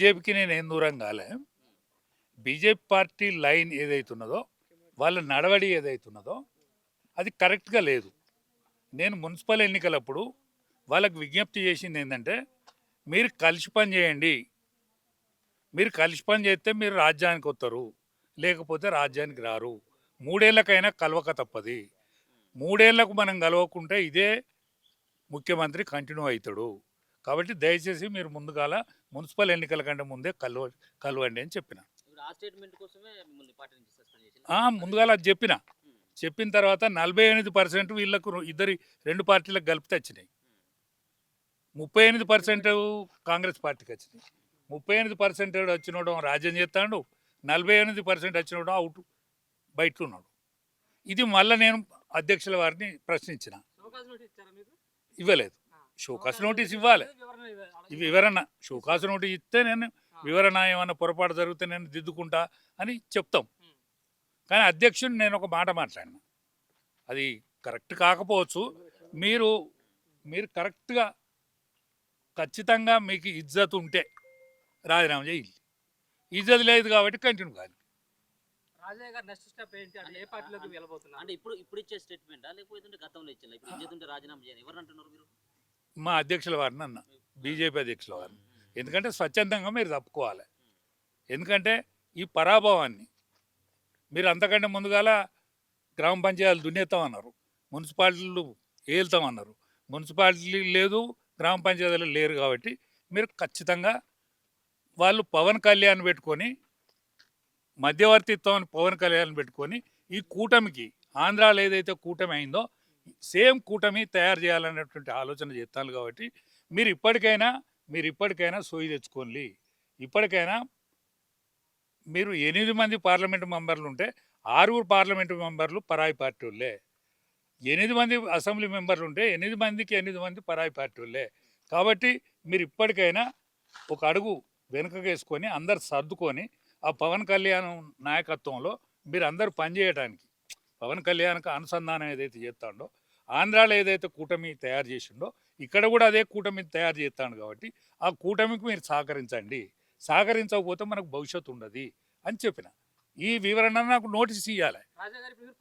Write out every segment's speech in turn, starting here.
బీజేపీకి నేను ఏం దూరం కాలే. బీజేపీ పార్టీ లైన్ ఏదైతున్నదో, వాళ్ళ నడవడి ఏదైతున్నదో అది కరెక్ట్గా లేదు. నేను మున్సిపల్ ఎన్నికలప్పుడు వాళ్ళకి విజ్ఞప్తి చేసింది ఏంటంటే, మీరు కలిసి పని చేయండి. మీరు కలిసి పని చేస్తే మీరు రాజ్యానికి వస్తారు, లేకపోతే రాజ్యానికి రారు. 3 ఏళ్ళకైనా కలవక తప్పది. 3 ఏళ్లకు మనం కలవకుంటే ఇదే ముఖ్యమంత్రి కంటిన్యూ అవుతాడు. కాబట్టి దయచేసి మీరు ముందుగాల మున్సిపల్ ఎన్నికల కంటే ముందే కలవండి అని చెప్పిన. ఇప్పుడు ఆ స్టేట్మెంట్ కోసమే మిమ్మల్ని పార్టీ నుంచి సస్పెండ్ చేసింది. ముందుగాల అది చెప్పిన. చెప్పిన తర్వాత 48% వీళ్ళకు ఇద్దరి 2 పార్టీలకు కలిపితే వచ్చినాయి. 38% కాంగ్రెస్ పార్టీకి వచ్చినాయి. 38% వచ్చినోడు రాజ్యం చేస్తాడు, 48% వచ్చినోడు అవుట్ బయట ఉన్నాడు. ఇది మళ్ళీ నేను అధ్యక్షుల వారిని ప్రశ్నించిన. ఇవ్వలేదు. షోకాస్ నోటీస్ ఇవ్వాలి. వివరణ షోకాస్ నోటీస్ ఇస్తే నేను వివరణ ఏమన్నా పొరపాటు జరిగితే నేను దిద్దుకుంటా అని చెప్తాం. కానీ అధ్యక్షుడిని నేను ఒక మాట మాట్లాడిన, అది కరెక్ట్ కాకపోవచ్చు. మీరు కరెక్ట్గా ఖచ్చితంగా మీకు ఇజ్జత్ ఉంటే రాజీనామా చేయాలి. ఇజ్జత్ లేదు కాబట్టి కంటిన్యూ కాదు. అంటే ఇప్పుడు ఇచ్చే స్టేట్మెంట్ లేకపోతే గతంలో ఇచ్చేలా ఇప్పుడు ఇజ్జత్ ఉంటే రాజీనామా చేయాలి ఎవరు అంటున్నారు మీరు? మా అధ్యక్షుల వారిని అన్న, బీజేపీ అధ్యక్షుల వారిని. ఎందుకంటే స్వచ్ఛందంగా మీరు తప్పుకోవాలి. ఎందుకంటే ఈ పరాభవాన్ని మీరు అంతకంటే ముందుగాల గ్రామ పంచాయతీలు దున్నేస్తామన్నారు, మున్సిపాలిటీలు ఏలుతామన్నారు. మున్సిపాలిటీ లేదు, గ్రామ పంచాయతీలు లేరు. కాబట్టి మీరు ఖచ్చితంగా వాళ్ళు పవన్ కళ్యాణ్ పెట్టుకొని, మధ్యవర్తిత్వం పవన్ కళ్యాణ్ పెట్టుకొని ఈ కూటమికి, ఆంధ్రాలో ఏదైతే కూటమి అయిందో సేమ్ కూటమి తయారు చేయాలనేటువంటి ఆలోచన చేస్తాను. కాబట్టి మీరు ఇప్పటికైనా సోయి తెచ్చుకోండి. ఇప్పటికైనా మీరు 8 మంది పార్లమెంటు మెంబర్లు ఉంటే 6 పార్లమెంటు మెంబర్లు పరాయి పార్టీ వాళ్ళే. 8 మంది అసెంబ్లీ మెంబర్లు ఉంటే 8 మందికి 8 మంది పరాయి పార్టీ వాళ్ళే. కాబట్టి మీరు ఇప్పటికైనా ఒక అడుగు వెనుకకేసుకొని అందరు సర్దుకొని ఆ పవన్ కళ్యాణ్ నాయకత్వంలో మీరు అందరూ పనిచేయడానికి, పవన్ కళ్యాణ్కి అనుసంధానం ఏదైతే చేస్తాడో, ఆంధ్రాలో ఏదైతే కూటమి తయారు చేసిండో ఇక్కడ కూడా అదే కూటమి తయారు చేస్తాడు. కాబట్టి ఆ కూటమికి మీరు సహకరించండి. సహకరించకపోతే మనకు భవిష్యత్తు ఉండదు అని చెప్పిన. ఈ వివరణ నాకు నోటీస్ ఇవ్వాలి.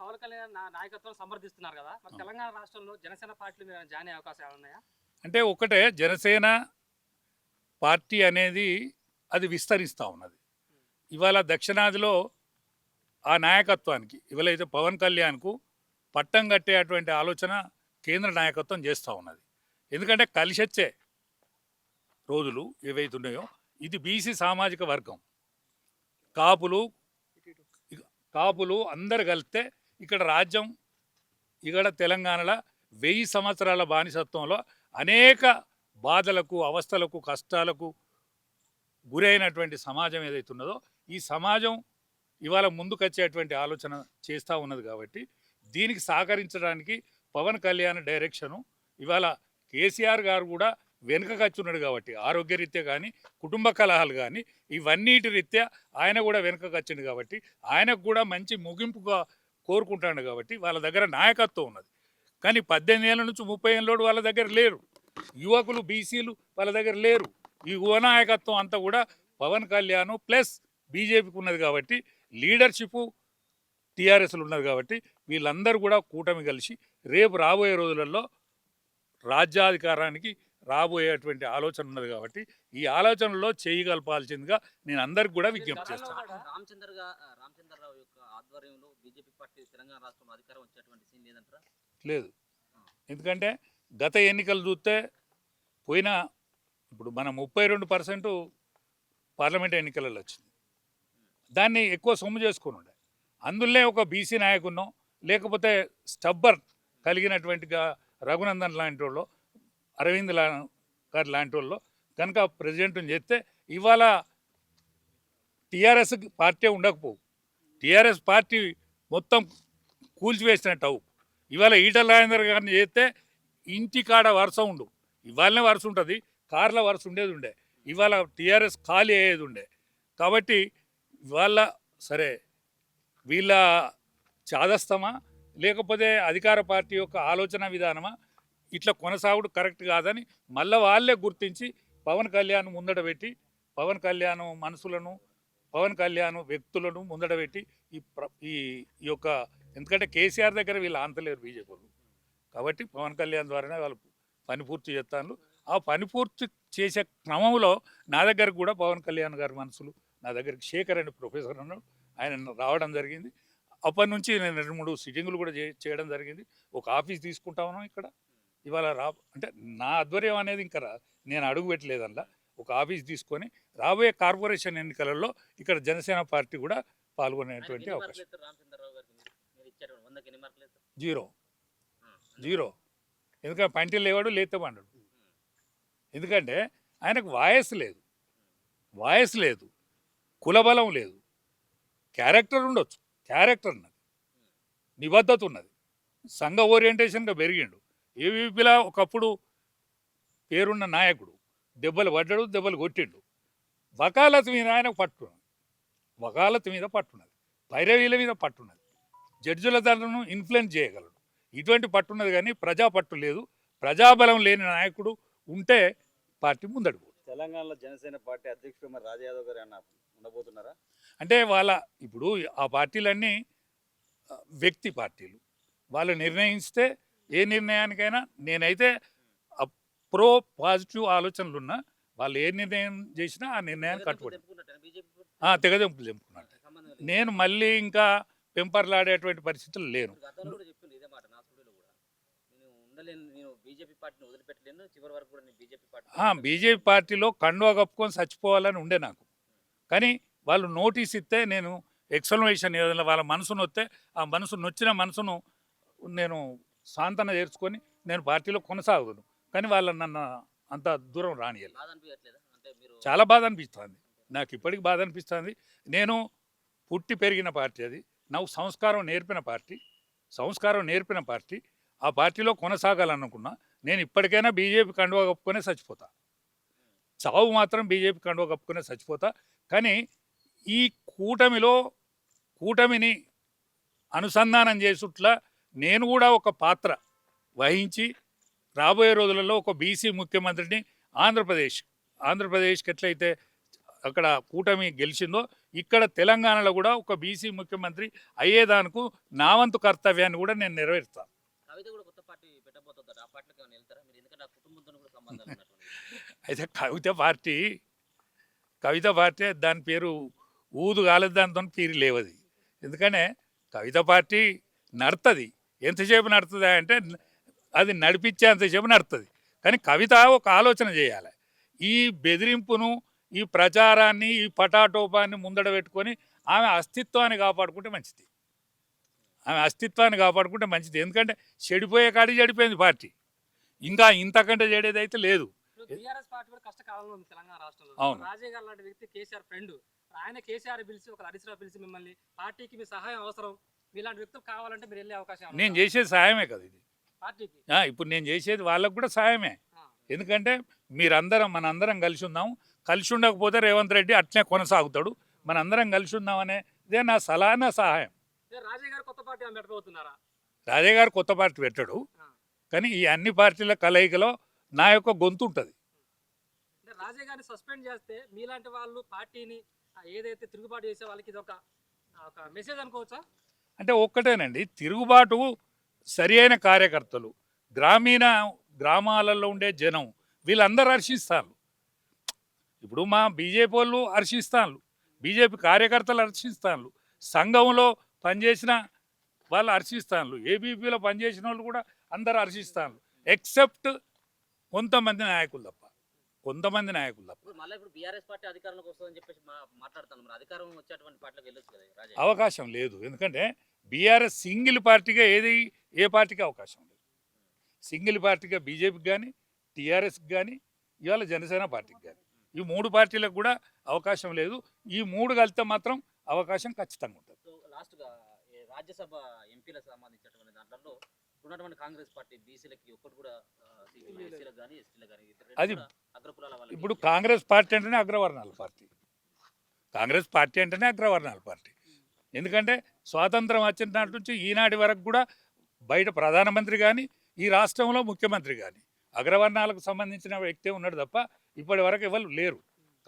పవన్ కళ్యాణ్ నాయకత్వం సమర్థిస్తున్నారు కదా, తెలంగాణ రాష్ట్రంలో జనసేన పార్టీలు జాయిన్ అయ్యే అవకాశాలు ఉన్నాయా? అంటే ఒకటే, జనసేన పార్టీ అనేది అది విస్తరిస్తూ ఉన్నది. ఇవాళ దక్షిణాదిలో ఆ నాయకత్వానికి ఇవాళ అయితే పవన్ కళ్యాణ్కు పట్టం కట్టేటువంటి ఆలోచన కేంద్ర నాయకత్వం చేస్తూ ఉన్నది. ఎందుకంటే కలిసి వచ్చే రోజులు ఏవైతున్నాయో, ఇది బీసీ సామాజిక వర్గం, కాపులు అందరు కలిస్తే ఇక్కడ రాజ్యం, ఇక్కడ తెలంగాణలో 1000 సంవత్సరాల బానిసత్వంలో అనేక బాధలకు, అవస్థలకు, కష్టాలకు గురైనటువంటి సమాజం ఏదైతున్నదో ఈ సమాజం ఇవాళ ముందుకొచ్చేటువంటి ఆలోచన చేస్తూ ఉన్నది. కాబట్టి దీనికి సహకరించడానికి పవన్ కళ్యాణ్ డైరెక్షను, ఇవాళ కేసీఆర్ గారు కూడా వెనుకకొచ్చున్నాడు. కాబట్టి ఆరోగ్యరీత్యా కానీ, కుటుంబ కలహాలు కానీ, ఇవన్నిటి రీత్యా ఆయన కూడా వెనుకకొచ్చిండు. కాబట్టి ఆయనకు కూడా మంచి ముగింపుగా కోరుకుంటాడు. కాబట్టి వాళ్ళ దగ్గర నాయకత్వం ఉన్నది. కానీ 18 ఏళ్ళ నుంచి 30 ఏళ్ళోడు వాళ్ళ దగ్గర లేరు. యువకులు, బీసీలు వాళ్ళ దగ్గర లేరు. ఈ యువ నాయకత్వం అంతా కూడా పవన్ కళ్యాణ్ ప్లస్ బీజేపీకి ఉన్నది. కాబట్టి లీడర్షిప్ టీఆర్ఎస్లు ఉన్నది. కాబట్టి వీళ్ళందరూ కూడా కూటమి కలిసి రేపు రాబోయే రోజులలో రాజ్యాధికారానికి రాబోయేటువంటి ఆలోచన ఉన్నది. కాబట్టి ఈ ఆలోచనలో చేయగలపాల్సిందిగా నేను అందరికి కూడా విజ్ఞప్తి చేస్తాను. రామచంద్రరావు యొక్క ఆధ్వర్యంలో బీజేపీ పార్టీ తెలంగాణ రాష్ట్రంలో అధికారం వచ్చేటువంటి సీన్ లేదంటారా? లేదు. ఎందుకంటే గత ఎన్నికలు చూస్తే ఇప్పుడు మన 32% పార్లమెంట్ ఎన్నికలలో వచ్చింది. దాన్ని ఎక్కువ సొమ్ము చేసుకుని ఉండే. అందులోనే ఒక బీసీ నాయకున్నో, లేకపోతే స్టబ్బర్ కలిగినటువంటిగా రఘునందన్ లాంటి వాళ్ళు, అరవింద్ గారు లాంటి వాళ్ళు కనుక ప్రెసిడెంట్ని చేస్తే ఇవాళ టీఆర్ఎస్ పార్టీ ఉండకపోవు. టీఆర్ఎస్ పార్టీ మొత్తం కూల్చివేసినట్టు అవు. ఇవాళ ఈటల రాజేందర్ గారిని చేస్తే ఇంటికాడ వరుస ఉండు. ఇవాళనే వరుస ఉంటుంది, కార్ల వరుస ఉండే. ఇవాళ టీఆర్ఎస్ ఖాళీ అయ్యేది ఉండే. కాబట్టి ఇవాళ సరే వీళ్ళ చాదస్తమా, లేకపోతే అధికార పార్టీ యొక్క ఆలోచన విధానమా, ఇట్లా కొనసాగుడు కరెక్ట్ కాదని మళ్ళీ వాళ్ళే గుర్తించి పవన్ కళ్యాణ్ ముందట పెట్టి పవన్ కళ్యాణ్ మనసులను, పవన్ కళ్యాణ్ వ్యక్తులను ముందట పెట్టి ఈ యొక్క, ఎందుకంటే కేసీఆర్ దగ్గర వీళ్ళు ఆంతలేరు బీజేపీ వాళ్ళు, కాబట్టి పవన్ కళ్యాణ్ ద్వారానే వాళ్ళు పని పూర్తి చేస్తాను. ఆ పని పూర్తి చేసే క్రమంలో నా దగ్గరకు కూడా పవన్ కళ్యాణ్ గారి మనసులు, నా దగ్గరికి శేఖర్ అనే ప్రొఫెసర్ ఉన్నాడు, ఆయన రావడం జరిగింది. అప్పటి నుంచి నేను 2-3 సిట్టింగులు కూడా చేయడం జరిగింది. ఒక ఆఫీస్ తీసుకుంటా ఉన్నాం ఇక్కడ. ఇవాళ అంటే నా ఆధ్వర్యం అనేది ఇంకా నేను అడుగు పెట్టలేదల్లా. ఒక ఆఫీస్ తీసుకొని రాబోయే కార్పొరేషన్ ఎన్నికలలో ఇక్కడ జనసేన పార్టీ కూడా పాల్గొనేటువంటి అవకాశం. Zero zero. ఎందుకంటే పంటిలు లేవాడు, లేతమన్నాడు. ఎందుకంటే ఆయనకు వాయిస్ లేదు, కులబలం లేదు, క్యారెక్టర్ ఉండొచ్చు, క్యారెక్టర్ ఉన్నది, నిబద్ధత ఉన్నది, సంఘ ఓరియంటేషన్గా పెరిగిండు. ఏవీపీలా ఒకప్పుడు పేరున్న నాయకుడు, దెబ్బలు పడ్డాడు, దెబ్బలు కొట్టిండు. వకాలత్ మీద ఆయనకు పట్టున్నది, పైరవీల మీద పట్టున్నది, జడ్జిల దాంట్లను ఇన్ఫ్లుయెన్స్ చేయగలడు. ఇటువంటి పట్టున్నది, కానీ ప్రజా పట్టు లేదు. ప్రజాబలం లేని నాయకుడు ఉంటే పార్టీ ముందడుగు. తెలంగాణలో జనసేన పార్టీ అధ్యక్షుడు మరి రాజా యాదవ్ గారు ఏమన్నా ఉండబోతున్నారా? అంటే ఇప్పుడు ఆ పార్టీలన్నీ వ్యక్తి పార్టీలు, వాళ్ళు నిర్ణయిస్తే ఏ నిర్ణయానికైనా నేనైతే పాజిటివ్ ఆలోచనలు ఉన్నా, వాళ్ళు ఏ నిర్ణయం చేసినా ఆ నిర్ణయాన్ని కట్టుబడి తెగదెంపులు చెప్పుకున్నట్టు. నేను మళ్ళీ ఇంకా పెంపర్లాడేటువంటి పరిస్థితులు లేను. బీజేపీ పార్టీలో కండువా కప్పుకొని చచ్చిపోవాలని ఉండే నాకు, కానీ వాళ్ళు నోటీస్ ఇస్తే నేను ఎక్స్ప్లనేషన్ ఏదైనా వాళ్ళ మనసును వస్తే ఆ నొచ్చిన మనసును నేను సాంతన చేర్చుకొని నేను పార్టీలో కొనసాగను. కానీ వాళ్ళు నన్ను అంత దూరం రానియాలి. చాలా బాధ అనిపిస్తుంది నాకు, ఇప్పటికి బాధ అనిపిస్తుంది. నేను పుట్టి పెరిగిన పార్టీ అది, నాకు సంస్కారం నేర్పిన పార్టీ. ఆ పార్టీలో కొనసాగాలనుకున్నా. నేను ఇప్పటికైనా బీజేపీ కండువా కప్పుకొనే చచ్చిపోతా, చావు మాత్రం బీజేపీ కండువా కప్పుకొనే చచ్చిపోతా. కానీ ఈ కూటమిని అనుసంధానం చేసుట్లా నేను కూడా ఒక పాత్ర వహించి రాబోయే రోజులలో ఒక బీసీ ముఖ్యమంత్రిని ఆంధ్రప్రదేశ్కి ఎట్లయితే అక్కడ కూటమి గెలిచిందో ఇక్కడ తెలంగాణలో కూడా ఒక బీసీ ముఖ్యమంత్రి అయ్యేదానికి నా వంతు కర్తవ్యాన్ని కూడా నేను నెరవేరుస్తాను. అయితే కవిత పార్టీ దాని పేరు ఊదు కాలేదు, దాంతో పీరి లేవది. ఎందుకంటే కవిత పార్టీ నడుతుంది, ఎంతసేపు నడుతుంది అంటే అది నడిపించేంతసేపు నడుతుంది. కానీ కవిత ఒక ఆలోచన చేయాలి. ఈ బెదిరింపును, ఈ ప్రచారాన్ని, ఈ పటాటోపాన్ని ముందడ పెట్టుకొని ఆమె అస్తిత్వాన్ని కాపాడుకుంటే మంచిది. ఎందుకంటే చెడిపోయే కాడికి చెడిపోయింది పార్టీ, ఇంకా ఇంతకంటే చెడేది అయితే లేదు. అవును, రాజయ్య గారు లాంటి వ్యక్తి కేసీఆర్ ఫ్రెండ్, ఆయన కేసీఆర్ పిలిచి ఒక హరీశ్రావు పిలిచి మిమ్మల్ని పార్టీకి మీ సహాయం అవసరం, మీలాంటి వ్యక్తులు కావాలంటే మీరు వెళ్ళే అవకాశం. నేను చేసేది సహాయమే కదా ఇది పార్టీకి. ఇప్పుడు నేను చేసేది వాళ్ళకు కూడా సహాయమే. ఎందుకంటే మనందరం కలిసి ఉందాము. కలిసి ఉండకపోతే రేవంత్ రెడ్డి అట్లే కొనసాగుతాడు. మనందరం కలిసి ఉందామనే ఇదే నా సలహా, నా సహాయం. రాజయ్య గారు కొత్త పార్టీ పెట్టబోతున్నారా? రాజయ్య గారు కొత్త పార్టీ పెట్టడు, కానీ ఈ అన్ని పార్టీల కలయికలో నా యొక్క గొంతు ఉంటుంది. రాజయ్య గారిని సస్పెండ్ చేస్తే మీలాంటి వాళ్ళు పార్టీని ఏదైతే తిరుగుబాటు చేసే వాళ్ళకి ఇది ఒక మెసేజ్ అనుకోవచ్చా? అంటే ఒక్కటేనండి, తిరుగుబాటు సరి అయిన కార్యకర్తలు, గ్రామాలలో ఉండే జనం వీళ్ళందరూ హర్షిస్తారు. ఇప్పుడు మా బీజేపీ వాళ్ళు హర్షిస్తారు, బీజేపీ కార్యకర్తలు హర్షిస్తారు, సంఘంలో పనిచేసిన వాళ్ళు హర్షిస్తారు, ఏబీపీలో పనిచేసిన వాళ్ళు కూడా అందరూ హర్షిస్తారు, ఎక్సెప్ట్ కొంతమంది నాయకులు తప్ప. ఇప్పుడు బీఆర్ఎస్ పార్టీ అధికారంలోకి వస్తుందని చెప్పేసి మాట్లాడుతాను. మరి అధికారం వచ్చేటువంటి పార్టీలకు వెళ్ళొచ్చు కదా? అవకాశం లేదు. ఎందుకంటే బీఆర్ఎస్ సింగిల్ పార్టీగా ఏ పార్టీకి అవకాశం లేదు. సింగిల్ పార్టీగా బీజేపీకి కానీ, టీఆర్ఎస్కి కానీ, ఇవాళ జనసేన పార్టీకి కానీ, ఈ 3 పార్టీలకు కూడా అవకాశం లేదు. ఈ 3 కలిస్తే మాత్రం అవకాశం ఖచ్చితంగా ఉంటుంది. లాస్ట్గా రాజ్యసభ ఎంపీలకు సంబంధించినటువంటి దాంట్లో ఉన్నటువంటి కాంగ్రెస్ పార్టీ బీసీలకి ఒక్కటి కూడా అది ఇప్పుడు కాంగ్రెస్ పార్టీ అంటేనే అగ్రవర్ణాల పార్టీ. ఎందుకంటే స్వాతంత్రం వచ్చిన నాటి నుంచి ఈనాటి వరకు కూడా బయట ప్రధానమంత్రి కానీ, ఈ రాష్ట్రంలో ముఖ్యమంత్రి కానీ అగ్రవర్ణాలకు సంబంధించిన వ్యక్తే ఉన్నాడు తప్ప ఇప్పటి వరకు ఎవరు లేరు.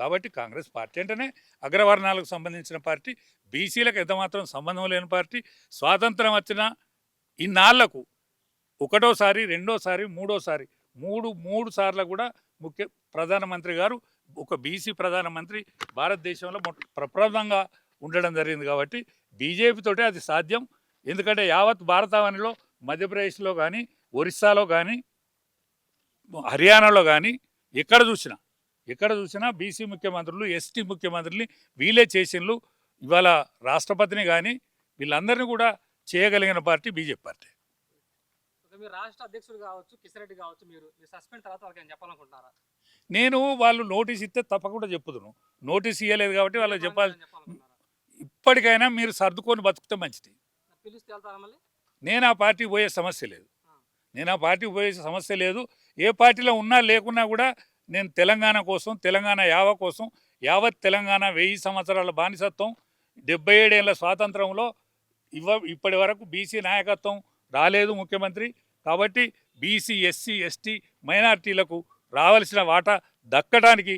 కాబట్టి కాంగ్రెస్ పార్టీ అంటేనే అగ్రవర్ణాలకు సంబంధించిన పార్టీ, బీసీలకు ఎంతమాత్రం సంబంధం లేని పార్టీ. స్వాతంత్రం వచ్చిన ఇన్నాళ్లకు ఒకటోసారి, రెండోసారి, మూడోసారి, మూడు సార్లు కూడా ప్రధానమంత్రి గారు ఒక బీసీ ప్రధానమంత్రి భారతదేశంలో ప్రప్రథమంగా ఉండడం జరిగింది. కాబట్టి బీజేపీతోటే అది సాధ్యం. ఎందుకంటే యావత్ భారతావనిలో మధ్యప్రదేశ్లో కానీ, ఒరిస్సాలో కానీ, హర్యానాలో కానీ ఎక్కడ చూసినా బీసీ ముఖ్యమంత్రులు, ఎస్టీ ముఖ్యమంత్రుల్ని వీళ్ళే చేసిండ్రు. ఇవాళ రాష్ట్రపతిని కానీ వీళ్ళందరినీ కూడా చేయగలిగిన పార్టీ బీజేపీ పార్టీ. మీరు రాష్ట్ర అధ్యక్షుడు కావచ్చు, కిషన్ రెడ్డి కావచ్చు, మీరు సస్పెండ్ తర్వాత వాళ్ళకి చెప్పాలనుకుంటున్నారా? నేను వాళ్ళు నోటీస్ ఇస్తే తప్పకుండా చెప్పుదును. నోటీస్ ఇవ్వలేదు కాబట్టి వాళ్ళకి చెప్పాలి. ఇప్పటికైనా మీరు సర్దుకొని బతుకుతే మంచిది. పిలిస్తే వెళ్తారా మళ్ళీ? నేను ఆ పార్టీ పోయే సమస్య లేదు. ఏ పార్టీలో ఉన్నా లేకున్నా కూడా నేను తెలంగాణ కోసం, తెలంగాణ యావ కోసం, యావత్ తెలంగాణ 1000 సంవత్సరాల బానిసత్వం, 77 ఏళ్ళ స్వాతంత్రంలో ఇప్పటి వరకు బీసీ నాయకత్వం రాలేదు ముఖ్యమంత్రి. కాబట్టి బీసీ, ఎస్సీ, ఎస్టీ, మైనార్టీలకు రావాల్సిన వాటా దక్కడానికి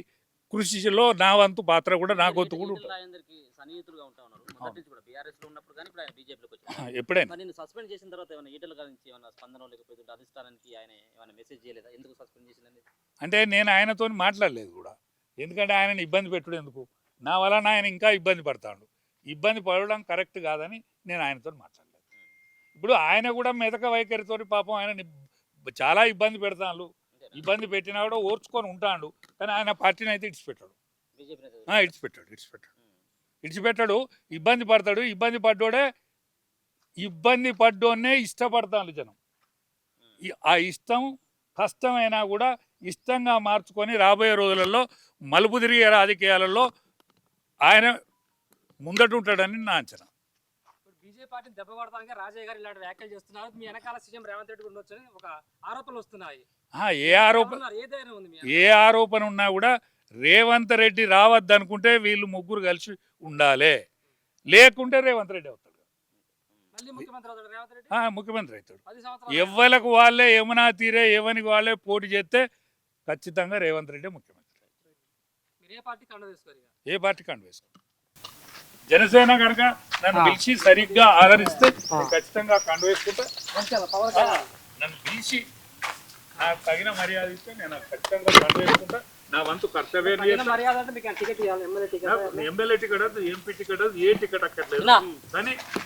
కృషిలో నా వంతు పాత్ర కూడా, నా గొంతు కూడా ఉంటుంది. సన్నిహితులుగా ఉంటా ఉన్నారు మొదటి నుంచి కూడా. బీఆర్ఎస్ లో ఉన్నప్పుడు కానీ ఇప్పుడు ఆయన బీజేపీలోకి వచ్చారు. ఎప్పుడైనా మరి నేను సస్పెండ్ చేసిన తర్వాత ఏమైనా ఈటల గురించి ఏమైనా స్పందన లేకపోతే అధిష్టానానికి ఆయన ఏమైనా మెసేజ్ చేయలేదా? ఎందుకు సస్పెండ్ చేసిందని? అంటే నేను ఆయనతో మాట్లాడలేదు కూడా. ఎందుకంటే ఆయనని ఇబ్బంది పెట్టుడు ఎందుకు, నా వలన ఆయన ఇంకా ఇబ్బంది పడతాడు. ఇబ్బంది పడడం కరెక్ట్ కాదని నేను ఆయనతో మాట్లాడలేదు. ఇప్పుడు ఆయన కూడా మెతక వైఖరితో పాపం ఆయన చాలా ఇబ్బంది పెడతాడు. ఇబ్బంది పెట్టినా కూడా ఓర్చుకొని ఉంటాడు. కానీ ఆయన పార్టీని అయితే ఇడిచిపెట్టాడు. ఇడిచిపెట్టాడు. ఇబ్బంది పడతాడు. ఇబ్బంది పడ్డోనే ఇష్టపడతాడు జనం. ఆ ఇష్టం కష్టమైనా కూడా ఇష్టంగా మార్చుకొని రాబోయే రోజులలో మలుపు తిరిగే రాజకీయాలలో ఆయన ముందటుంటాడని నా అంచనా. బీజేపీ పార్టీని దెబ్బ కొడతానికి రాజయ్య గారు ఇలాంటి వ్యాఖ్యలు చేస్తున్నారు. మీ వెనకాల సీఎం రేవంత్ రెడ్డి ఉండొచ్చు అని ఒక ఆరోపణలు వస్తున్నాయి. ఏ ఆరోపణ ఉన్నా కూడా రేవంత్ రెడ్డి రావద్దనుకుంటే వీళ్ళు ముగ్గురు కలిసి ఉండాలి. లేకుంటే రేవంత్ రెడ్డి అవుతాడు. ముఖ్యమంత్రి అవుతాడు. ఎవ్వలకు వాళ్ళే యమునా తీరే ఎవరికి వాళ్ళే పోటీ చేస్తే ఖచ్చితంగా రేవంత్ రెడ్డి ముఖ్యమంత్రి. ఏ పార్టీ కండు వేసుకో. జనసేన కనుక నన్ను పిలిచి సరిగ్గా ఆదరిస్తే ఖచ్చితంగా కండు వేసుకుంటా. నన్ను పిలిచి నాకు తగిన మర్యాద ఇస్తే నేను ఖచ్చితంగా కండు వేసుకుంటా. నా వంతు కర్తవ్యం. ఎమ్మెల్యే టికెట్, ఎంపీ టికెట్, ఏ టికెట్ అక్కర్లేదు కానీ